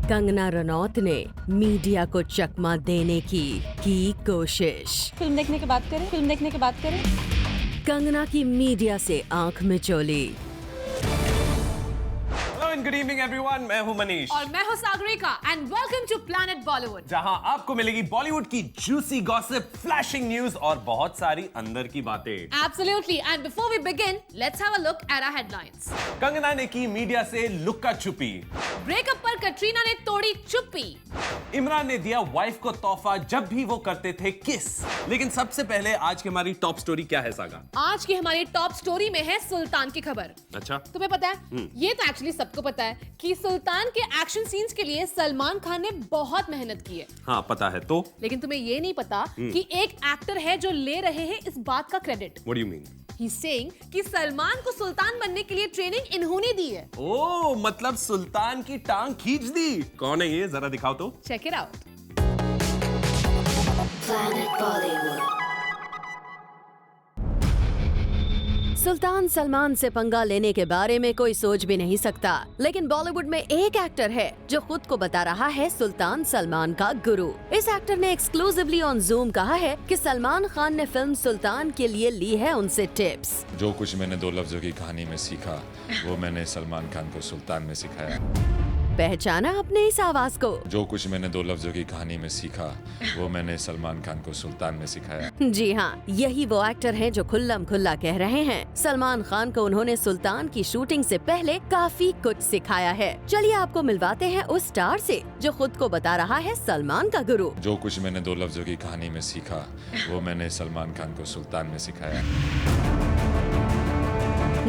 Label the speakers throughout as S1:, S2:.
S1: कंगना रनौत ने मीडिया को चकमा देने की कोशिश।
S2: फिल्म देखने के बाद करें।
S1: कंगना की मीडिया से आंख मिचोली।
S3: गुड इवनिंग एवरीवन, मैं हूं मनीष
S4: और मैं हूं Sagarika and welcome to Planet Bollywood,
S3: जहां आपको मिलेगी बॉलीवुड की जूसी गॉसिप, फ्लैशिंग न्यूज और बहुत सारी अंदर की बातें।
S4: Absolutely. And before we begin, let's have a look at our headlines.
S3: Kangana ने की मीडिया से लुक्का छुपी।
S4: ब्रेकअप पर कटरीना ने तोड़ी चुप्पी।
S3: इमरान ने दिया वाइफ को तोहफा जब भी वो करते थे किस। लेकिन सबसे पहले आज की हमारी टॉप स्टोरी क्या है सागा?
S4: आज की हमारी टॉप स्टोरी में है सुल्तान की खबर।
S3: अच्छा,
S4: तुम्हें पता है, ये तो एक्चुअली सबको पता है कि सुल्तान के एक्शन सीन्स के लिए सलमान खान ने बहुत मेहनत की है।
S3: हाँ पता है तो,
S4: लेकिन तुम्हें ये नहीं पता कि एक एक्टर है जो ले रहे हैं इस बात का credit.
S3: What do you mean?
S4: He's saying कि सलमान को सुल्तान बनने के लिए ट्रेनिंग इन्होंने दी है।
S3: ओह, मतलब सुल्तान की टांग खींच दी। कौन है ये, जरा दिखाओ तो।
S4: Check it out.
S1: Sultan Salman से पंगा लेने के बारे में कोई सोच भी नहीं सकता, लेकिन बॉलीवुड में एक एक्टर है जो खुद को बता रहा है सुल्तान सलमान का गुरु। इस एक्टर ने एक्सक्लूसिवली ऑन जूम कहा है कि सलमान खान ने फिल्म सुल्तान के लिए ली है उनसे टिप्स।
S5: जो कुछ मैंने दो लफ्जों की कहानी में सीखा वो मैंने सलमान खान को सुल्तान में सिखाया।
S1: पहचाना अपने इस आवाज को?
S5: जो कुछ मैंने दो लफ्जों की कहानी में सीखा वो मैंने सलमान खान को सुल्तान में सिखाया।
S1: जी हाँ, यही वो एक्टर हैं जो खुल्लम खुल्ला कह रहे हैं सलमान खान को उन्होंने सुल्तान की शूटिंग से पहले काफी कुछ सिखाया है। चलिए आपको मिलवाते हैं उस स्टार से जो खुद को बता रहा है सलमान का गुरु।
S5: जो कुछ मैंने दो लफ्जों की कहानी में सीखा वो मैंने सलमान खान को सुल्तान में सिखाया।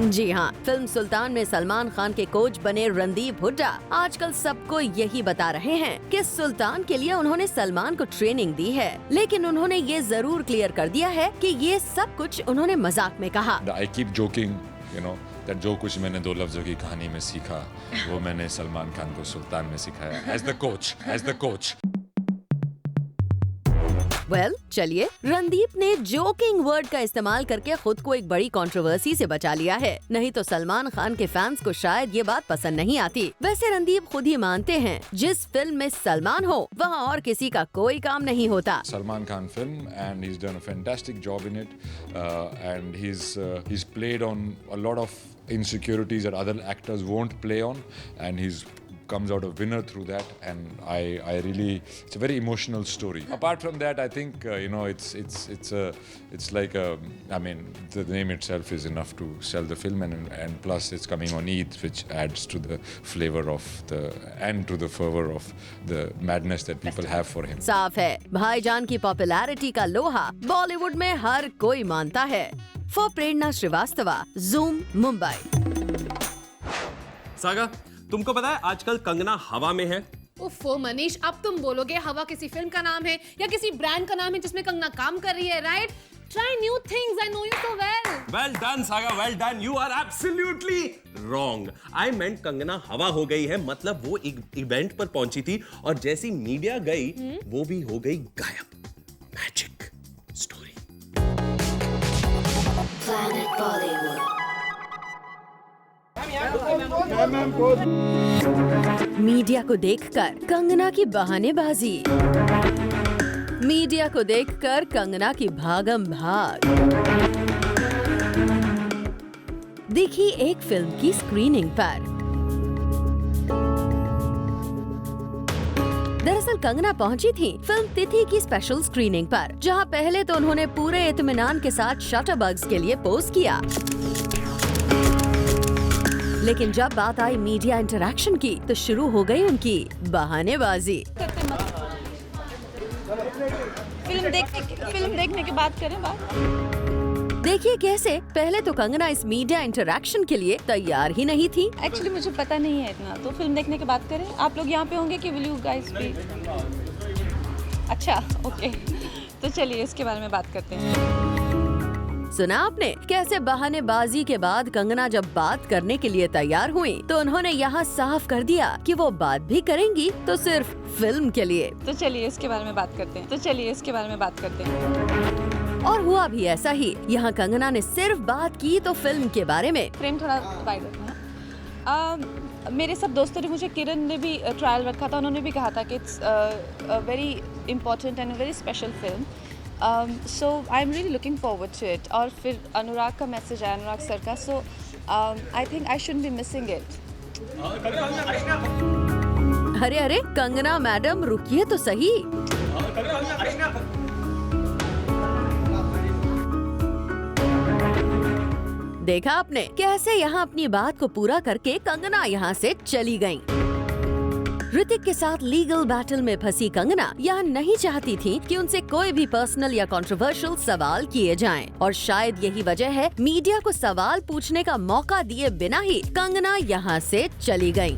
S1: जी हाँ, फिल्म सुल्तान में सलमान खान के कोच बने रणदीप हुड्डा आजकल सबको यही बता रहे हैं कि सुल्तान के लिए उन्होंने सलमान को ट्रेनिंग दी है, लेकिन उन्होंने ये जरूर क्लियर कर दिया है कि ये सब कुछ उन्होंने मजाक में कहा।
S5: I keep joking, you know, that जो कुछ मैंने दो लफ्जों की कहानी में सीखा वो मैंने सलमान खान को सुल्तान में सिखाया। As the coach.
S1: वेल, चलिए, रणदीप ने जोकिंग वर्ड का इस्तेमाल करके खुद को एक बड़ी कंट्रोवर्सी से बचा लिया है, नहीं तो सलमान खान के फैंस को शायद ये बात पसंद नहीं आती। वैसे रणदीप खुद ही मानते हैं जिस फिल्म में सलमान हो वहाँ और किसी का कोई काम नहीं होता।
S5: Salman Khan film and he's done a fantastic job in it and he's played on a lot of insecurities that other actors won't play on and he's comes out a winner through that and I really, it's a very emotional story. Apart from that, I think it's like I mean the name itself is enough to sell the film and plus it's coming on Eid, which adds to the flavor of to the fervor of the madness that people have for him.
S1: साफ है, भाईजान की popularity का लोहा बॉलीवुड में हर कोई मानता है। For Prerna Srivastava, zoom, Mumbai.
S3: Saga, तुमको पता है आजकल कंगना हवा में है?
S4: उफ़ो मनीष, अब तुम बोलोगे हवा किसी फिल्म का नाम है या किसी ब्रांड का नाम है जिसमें कंगना काम कर रही है, right? Try new things, I know you so well.
S3: Well done saga, well done. You are absolutely wrong. I meant Kangana हवा हो गई है, मतलब वो एक इवेंट पर पहुंची थी और जैसी मीडिया गई वो भी हो गई गायब। Magic story.
S1: Planet Bollywood. Media को देखकर कंगना की बहानेबाजी। मीडिया को देखकर कंगना की भागम भाग। देखी एक फिल्म की स्क्रीनिंग पर। दरअसल कंगना पहुंची थी फिल्म तिथि की स्पेशल स्क्रीनिंग पर, जहां पहले तो उन्होंने पूरे इत्मीनान के साथ शटरबग्स के लिए पोज किया, लेकिन जब बात आई मीडिया इंटरैक्शन की तो शुरू हो गई उनकी बहानेबाजी।
S2: फिल्म देखने के बाद करें बात।
S1: देखिए कैसे, पहले तो कंगना इस मीडिया इंटरैक्शन के लिए तैयार ही नहीं थी।
S2: एक्चुअली मुझे पता नहीं है इतना, तो फिल्म देखने के बाद करें। आप लोग यहाँ पे होंगे कि विल यू गाइस बी? अच्छा, ओके, तो चलिए इसके बारे में बात करते हैं।
S1: सुना आपने कैसे बहानेबाजी के बाद कंगना जब बात करने के लिए तैयार हुई तो उन्होंने यहाँ साफ कर दिया कि वो बात भी करेंगी तो सिर्फ फिल्म के लिए।
S2: तो चलिए इसके बारे में बात करते हैं।
S1: और हुआ भी ऐसा ही। यहाँ कंगना ने सिर्फ बात की तो फिल्म के बारे में।
S2: फ्रेम थोड़ा वाइड रखना। मेरे सब दोस्तों ने, मुझे किरण ने भी ट्रायल रखा था, उन्होंने भी कहा था कि it's very important and very special film, so I am really looking forward to it. और फिर अनुराग का मैसेज आया, अनुराग सर का, so I think I shouldn't be missing it.
S1: अरे अरे कंगना मैडम रुकिए तो सही। देखा आपने कैसे यहाँ अपनी बात को पूरा करके कंगना यहाँ से चली गयी। ऋतिक के साथ लीगल बैटल में फंसी कंगना यहाँ नहीं चाहती थी कि उनसे कोई भी पर्सनल या कंट्रोवर्शियल सवाल किए जाएं और शायद यही वजह है मीडिया को सवाल पूछने का मौका दिए बिना ही कंगना यहाँ से चली गयी।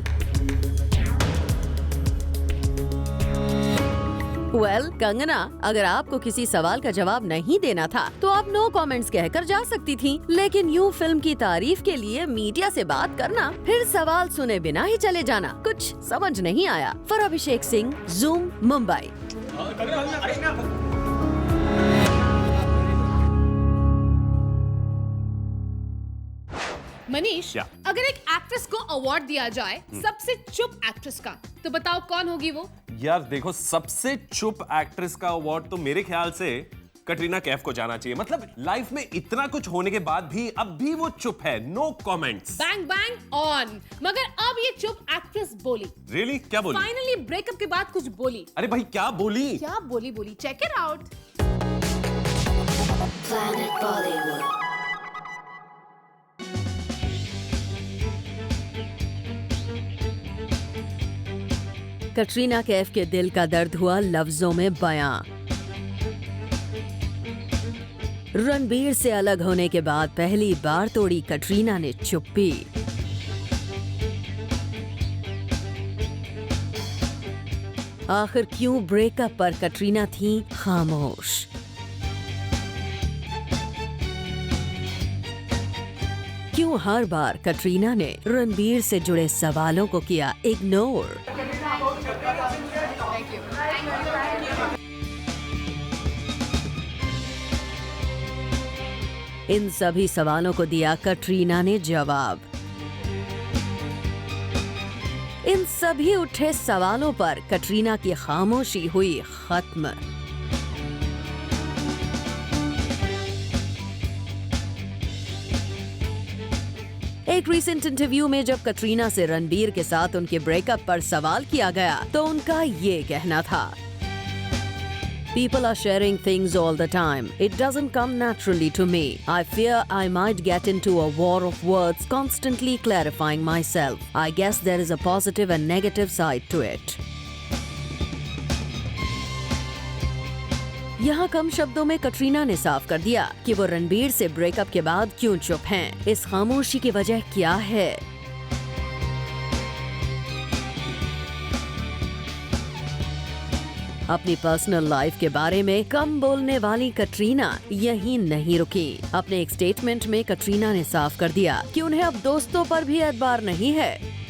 S1: कंगना, अगर आपको किसी सवाल का जवाब नहीं देना था तो आप नो कमेंट्स कहकर जा सकती थी, लेकिन यूं फिल्म की तारीफ के लिए मीडिया से बात करना, फिर सवाल सुने बिना ही चले जाना, कुछ समझ नहीं आया। For Abhishek Singh, zoom, Mumbai.
S4: मनीष, अगर एक एक्ट्रेस को अवार्ड दिया जाए सबसे चुप एक्ट्रेस का, तो बताओ कौन होगी वो?
S3: यार देखो, सबसे चुप एक्ट्रेस का अवार्ड तो मेरे ख्याल से कटरीना कैफ को जाना चाहिए। मतलब लाइफ में इतना कुछ होने के बाद भी अब भी वो चुप है, no comments.
S4: Bang Bang on. मगर अब ये चुप एक्ट्रेस बोली।
S3: रियली? क्या बोली?
S4: फाइनली ब्रेकअप के बाद कुछ बोली।
S3: अरे भाई क्या बोली?
S4: क्या बोली? Check it out.
S6: Planet Bollywood.
S1: Katrina Kaif के दिल का दर्द हुआ लफ्जों में बयां। रणबीर से अलग होने के बाद पहली बार तोड़ी कटरीना ने चुप्पी। आखिर क्यों ब्रेकअप पर कटरीना थी खामोश? क्यों हर बार कटरीना ने रणबीर से जुड़े सवालों को किया इग्नोर? इन सभी सवालों को दिया कटरीना ने जवाब। इन सभी उठे सवालों पर कटरीना की खामोशी हुई खत्म। एक रीसेंट इंटरव्यू में जब कटरीना से रणबीर के साथ उनके ब्रेकअप पर सवाल किया गया तो उनका ये कहना था, People are sharing things all the time. It doesn't come naturally to me. I fear I might get into a war of words, constantly clarifying myself. I guess there is a positive and negative side to it. यहाँ कम शब्दों में कटरीना ने साफ कर दिया कि वो रणबीर से ब्रेकअप के बाद क्यों चुप हैं। इस खामोशी की वजह क्या है? अपनी पर्सनल लाइफ के बारे में कम बोलने वाली कटरीना यहीं नहीं रुकी। अपने एक स्टेटमेंट में कटरीना ने साफ कर दिया कि उन्हें अब दोस्तों पर भी एतबार नहीं है।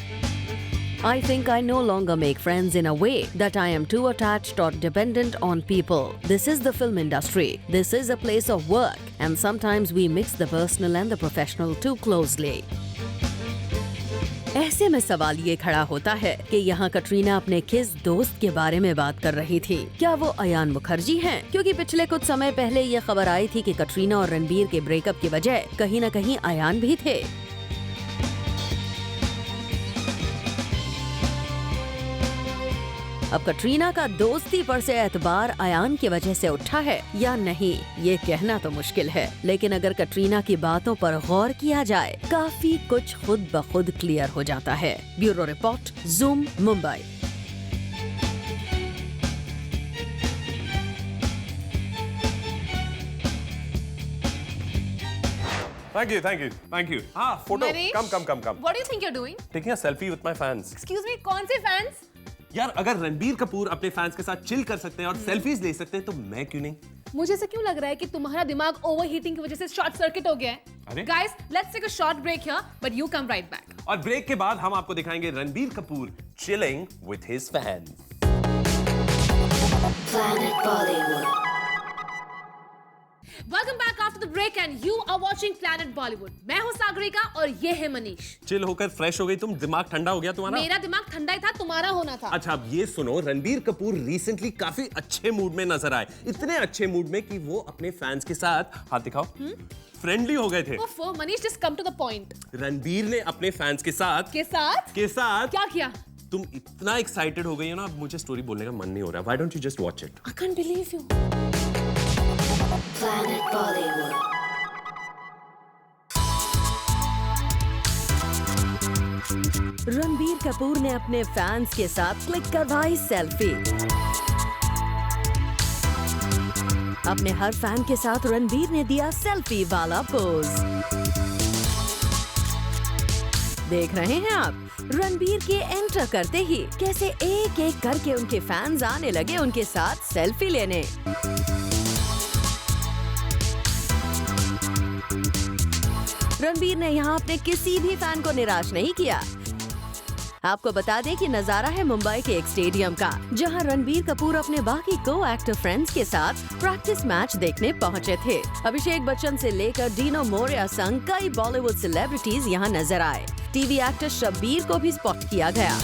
S1: I think I no longer make friends in a way that I am too attached or dependent on people. This is the film industry. This is a place of work, and sometimes we mix the personal and the professional too closely. ऐसे में सवाल ये खड़ा होता है कि यहाँ कटरीना अपने किस दोस्त के बारे में बात कर रही थी? क्या वो अयान मुखर्जी हैं? क्योंकि पिछले कुछ समय पहले ये खबर आई थी कि कटरीना और रणबीर के ब्रेकअप की वजह कहीं न कहीं अयान भी थे। अब कटरीना का दोस्ती पर से एतबार अयान की वजह से उठा है या नहीं, ये कहना तो मुश्किल है, लेकिन अगर कटरीना की बातों पर गौर किया जाए काफी कुछ खुद ब खुद क्लियर हो जाता है। Bureau report, zoom, Mumbai.
S3: Thank you. हाँ, photo. Come.
S4: What do you think you're doing?
S3: Taking a selfie with my fans.
S4: Excuse me, कौन से फैंस?
S3: यार अगर रणबीर कपूर अपने फैंस के साथ चिल कर सकते हैं और सेल्फीज ले सकते हैं तो मैं क्यों नहीं?
S4: मुझे ऐसा क्यों लग रहा है कि तुम्हारा दिमाग ओवरहीटिंग की वजह से शॉर्ट सर्किट हो गया है?
S3: अरे?
S4: Guys, let's take a short break here, but you come right back.
S3: और ब्रेक के बाद हम आपको दिखाएंगे Ranbir Kapoor chilling with his fans.
S6: Planet Bollywood.
S4: Welcome back after the break and you are watching Planet Bollywood. मैं हूं सागरिका और ये है मनीष।
S3: चिल होकर फ्रेश हो गई तुम, दिमाग ठंडा हो गया तुम्हारा?
S4: मेरा दिमाग ठंडा ही था, तुम्हारा होना था।
S3: अच्छा अब ये सुनो, रणबीर कपूर रिसेंटली काफी अच्छे मूड में नजर आए, इतने अच्छे मूड में कि वो अपने फैंस के साथ हाथ दिखाओ फ्रेंडली हो गए थे।
S4: ओफो Manish, just come to the point.
S3: Ranbir ने अपने फैंस के साथ
S4: क्या किया?
S3: तुम इतना एक्साइटेड हो गई हो ना, अब मुझे स्टोरी बोलने का मन नहीं हो रहा। Why don't you just watch it?
S4: I can't believe you.
S6: Planet Bollywood.
S1: Ranbir Kapoor ने अपने फैंस के साथ क्लिक करवाई सेल्फी। अपने हर फैन के साथ रणबीर ने दिया सेल्फी वाला पोज। देख रहे हैं आप रणबीर के एंटर करते ही कैसे एक एक करके उनके फैंस आने लगे उनके साथ सेल्फी लेने। रणबीर ने यहाँ अपने किसी भी फैन को निराश नहीं किया। आपको बता दें कि नजारा है मुंबई के एक स्टेडियम का, जहां रणबीर कपूर अपने बाकी को एक्टर फ्रेंड्स के साथ प्रैक्टिस मैच देखने पहुंचे थे। अभिषेक बच्चन से लेकर डीनो मोरिया संग कई बॉलीवुड सेलिब्रिटीज यहां नजर आए। टीवी एक्टर शब्बीर को भी स्पॉट किया गया,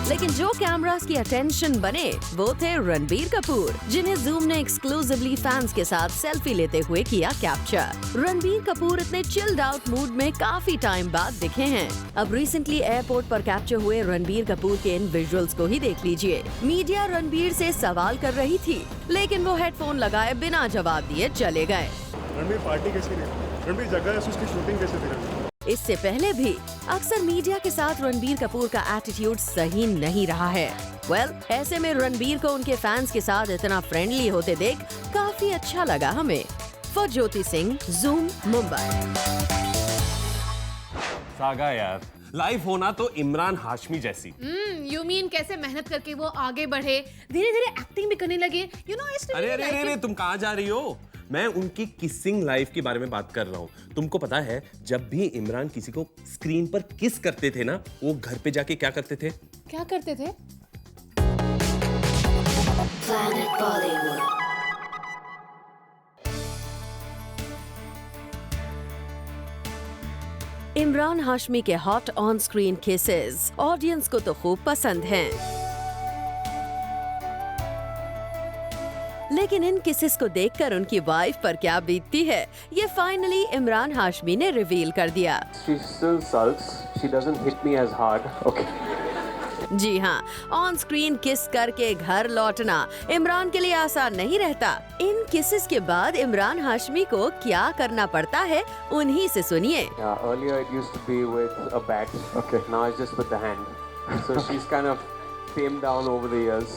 S1: लेकिन जो कैमरास की अटेंशन बने वो थे रणबीर कपूर, जिन्हें जूम ने एक्सक्लूसिवली फैंस के साथ सेल्फी लेते हुए किया कैप्चर। रणबीर कपूर इतने चिल्ड आउट मूड में काफी टाइम बाद दिखे हैं। अब रिसेंटली एयरपोर्ट पर कैप्चर हुए रणबीर कपूर के इन विजुअल्स को ही देख लीजिए। मीडिया रणबीर से सवाल कर रही थी, लेकिन वो हेडफोन लगाए बिना जवाब दिए चले गए।
S7: रणबीर पार्टी कैसी रही? रणबीर जगह है, उसकी शूटिंग कैसे थी?
S1: इससे पहले भी अक्सर मीडिया के साथ रणबीर कपूर का एटीट्यूड सही नहीं रहा है। ऐसे में रणबीर को उनके फैंस के साथ इतना फ्रेंडली होते देख काफी अच्छा लगा हमें। For Jyoti Singh, zoom, Mumbai.
S3: Saga यार, लाइफ होना तो इमरान हाशमी जैसी।
S4: यू मीन कैसे मेहनत करके वो आगे बढ़े, धीरे धीरे एक्टिंग भी करने लगे। यू नो
S3: अरे तुम कहाँ जा रही हो? मैं उनकी किसिंग लाइफ के बारे में बात कर रहा हूँ। तुमको पता है जब भी इमरान किसी को स्क्रीन पर किस करते थे ना, वो घर पे जाके क्या करते थे?
S4: क्या करते थे?
S6: Planet Bollywood.
S1: इमरान हाशमी के hot on screen kisses audience को तो खूब पसंद हैं, लेकिन इन किसेस को देखकर उनकी वाइफ पर क्या बीतती है, ये फाइनली इमरान हाशमी ने रिवील कर दिया।
S8: She still sulks. She doesn't hit me as hard. Okay.
S1: जी हाँ, ऑन स्क्रीन किस करके घर लौटना इमरान के लिए आसान नहीं रहता। इन किसेस के बाद इमरान हाशमी को क्या करना पड़ता है, उन्हीं से सुनिए।
S8: Yeah, earlier it used to be with a bat. Okay. Now it's just with the hand. So she's kind of tamed down over the years.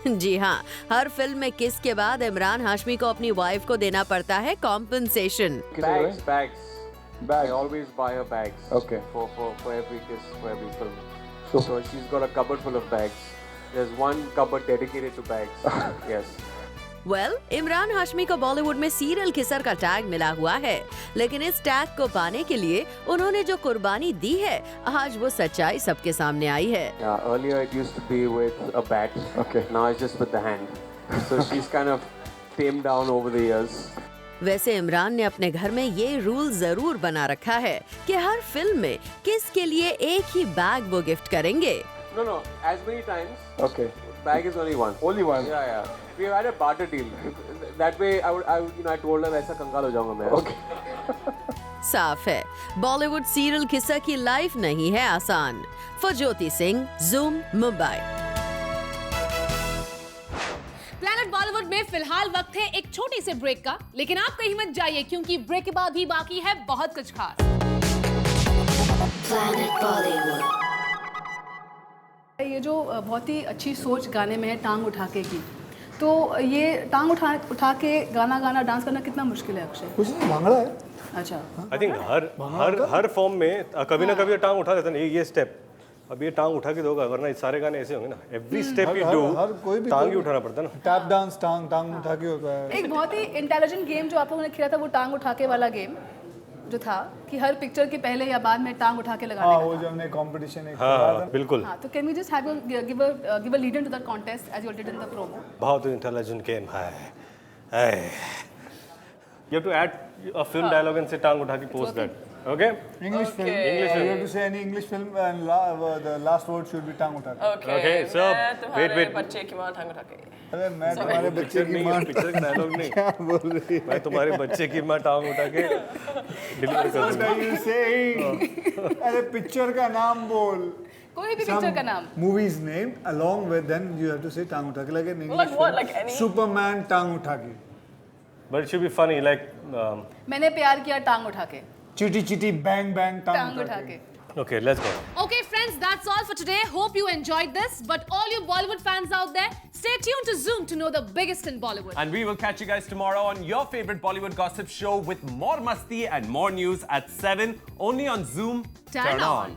S1: जी हाँ, हर फिल्म में किस के बाद इमरान हाशमी को अपनी वाइफ को देना पड़ता है compensation.
S8: Bags. I always buy her bags. Okay. For every kiss, for every film. So she's got a cupboard full of bags. There's one cupboard dedicated to bags. Yes.
S1: Imran Hashmi को बॉलीवुड में सीरियल किसर का tag मिला हुआ है, लेकिन इस tag को पाने के लिए उन्होंने जो कुर्बानी दी है, आज वो सच्चाई सबके सामने आई है।
S8: Yeah, earlier it used to be with a bat. Okay. Now it's just with the hand. So she's kind of tamed down over the years.
S1: वैसे इमरान ने अपने घर में ये रूल जरूर बना रखा है कि हर फिल्म में किस के लिए एक ही बैग वो गिफ्ट करेंगे।
S8: No, as many times.
S7: Okay.
S8: Bag is only one.
S7: Only one.
S8: Yeah. We had a barter deal. That way, I told her ऐसा कंगाल हो जाऊंगा मैं.
S7: Okay.
S1: साफ है, बॉलीवुड सीरियल किस्सा की लाइफ नहीं है आसान। For Jyoti Singh, zoom, Mumbai.
S4: Planet Bollywood में फिलहाल वक्त है एक छोटी से ब्रेक का, लेकिन आप कहीं मत जाइए क्योंकि ब्रेक के बाद भी बाकी है बहुत कुछ खास।
S6: Planet Bollywood.
S9: ये जो बहुत ही अच्छी सोच गाने में है टांग उठा के की, तो ये टांग उठा के गाना डांस करना कितना मुश्किल है अक्षय?
S7: कुछ नहीं, भांगड़ा है।
S9: अच्छा,
S10: आई थिंक हर फॉर्म में कभी ना कभी टांग उठा देते ना, ये स्टेप अब ये टांग उठा के दोगा, वरना सारे गाने ऐसे होंगे ना, एवरी स्टेप यू डू टांग ही उठाना पड़ता है ना।
S7: टैप डांस टांग उठा के होता है।
S9: एक बहुत ही इंटेलिजेंट गेम जो आप लोगों ने खेला था, वो टांग उठा के वाला गेम जो था कि हर पिक्चर के पहले या बाद में टांग उठा के लगाने का।
S7: वो जो हमने कंपटीशन एक
S10: हाँ बिल्कुल।
S9: हाँ, तो can we just have give a lead in to that contest as you did in the promo?
S10: बहुत इंटेलिजेंट गेम है, You have to add a film dialogue and say टांग उठा के post that. Okay?
S7: English film.
S10: English film.
S7: You have to say any English film and the last word should be टांग उठा के.
S10: Okay, so wait.
S11: बच्चे की माँ टांग उठा के.
S7: अरे मैं तुम्हारे बच्चे की माँ.
S10: पिक्चर का डायलॉग नहीं.
S7: क्या बोल रही है?
S10: मैं तुम्हारे बच्चे की माँ टांग उठा के डिलीवर कर दूंगा.
S7: What are you saying? अरे पिक्चर का नाम बोल.
S9: कोई भी पिक्चर का नाम.
S7: Movies name along with then you have to say टांग उठा के like an English
S11: Like what?
S7: film.
S11: Like any?
S7: Superman टांग उठा के.
S10: But it should be funny like
S9: मैंने प्यार किया टांग उठा के.
S7: चीटी चीटी bang bang
S9: टांग उठा के.
S10: Okay, let's go.
S4: Okay, friends, that's all for today. Hope you enjoyed this. But all you Bollywood fans out there, stay tuned to Zoom to know the biggest in Bollywood.
S3: And we will catch you guys tomorrow on your favorite Bollywood gossip show with more masti and more news at 7 only on Zoom.
S4: Turn on.